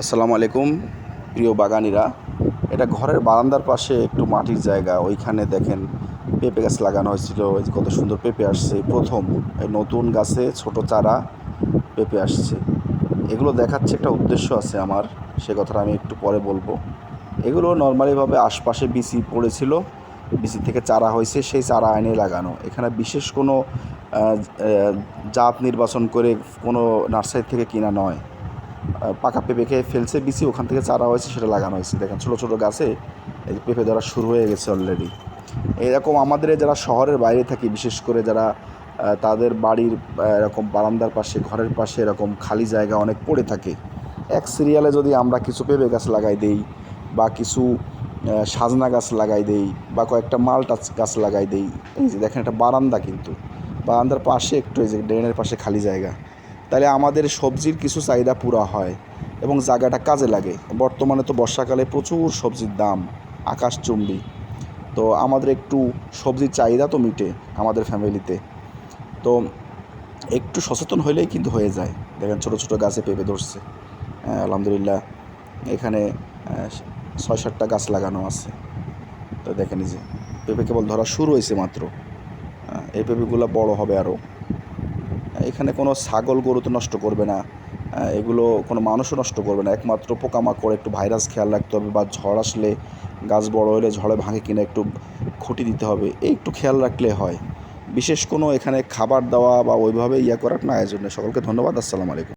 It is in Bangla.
আসসালামু আলাইকুম প্রিয় বাগানিরা। এটা ঘরের বারান্দার পাশে একটু মাটির জায়গা, ওইখানে দেখেন পেঁপে গাছ লাগানো হয়েছিল। কত সুন্দর পেঁপে আসছে, প্রথম এই নতুন গাছে ছোট চারা পেঁপে আসছে। এগুলো দেখাচ্ছে একটা উদ্দেশ্য আছে আমার, সে কথাটা আমি একটু পরে বলবো। এগুলো নর্মালিভাবে আশপাশে বিচি পড়েছিল, বিচি থেকে চারা হয়েছে, সেই চারা এনে লাগানো। এখানে বিশেষ কোনো জাত নির্বাচন করে কোনো নার্সারি থেকে কিনা নয়। পাকা পেঁপে খেয়ে ফেলছে বিচি, ওখান থেকে চারা হয়েছে, সেটা লাগানো হয়েছে। দেখেন ছোটো ছোটো গাছে এই পেঁপে ধরা শুরু হয়ে গেছে অলরেডি। এরকম আমাদের যারা শহরের বাইরে থাকি, বিশেষ করে যারা তাদের বাড়ির এরকম বারান্দার পাশে, ঘরের পাশে এরকম খালি জায়গা অনেক পড়ে থাকে, এক সিরিয়ালে যদি আমরা কিছু পেঁপে গাছ লাগাই দেই, বা কিছু সাজনা গাছ লাগাই দেই, বা কয়েকটা মালটা গাছ লাগাই দেই, এই যে দেখেন একটা বারান্দা, কিন্তু বারান্দার পাশে একটু এই যে ড্রেনের পাশে খালি জায়গা, তাহলে আমাদের সবজির কিছু চাহিদা পুরা হয় এবং জায়গাটা কাজে লাগে। বর্তমানে তো বর্ষাকালে প্রচুর সবজির দাম আকাশচুম্বী, তো আমাদের একটু সবজির চাহিদা তো মিটে আমাদের ফ্যামিলিতে। তো একটু সচেতন হলেই কিন্তু হয়ে যায়। দেখেন ছোটো ছোটো গাছে পেঁপে ধরছে, আলহামদুলিল্লাহ। এখানে ৬-৭টা গাছ লাগানো আছে। তো দেখেন এই যে পেঁপে কেবল ধরা শুরু হয়েছে মাত্র। এই পেঁপেগুলো বড় হবে আরও। এখানে কোনো ছাগল গরু তো নষ্ট করবে না, এগুলো কোনো মানুষও নষ্ট করবে না। একমাত্র পোকামাকড়, একটু ভাইরাস খেয়াল রাখতে হবে, বা ঝড় আসলে, গাছ বড় হলে ঝড়ে ভাঙে কিনা একটু খুঁটি দিতে হবে, এই একটু খেয়াল রাখলে হয়। বিশেষ কোনো এখানে খাবার দেওয়া বা ওইভাবে করার না। এই জন্য সকলকে ধন্যবাদ। আসসালামু আলাইকুম।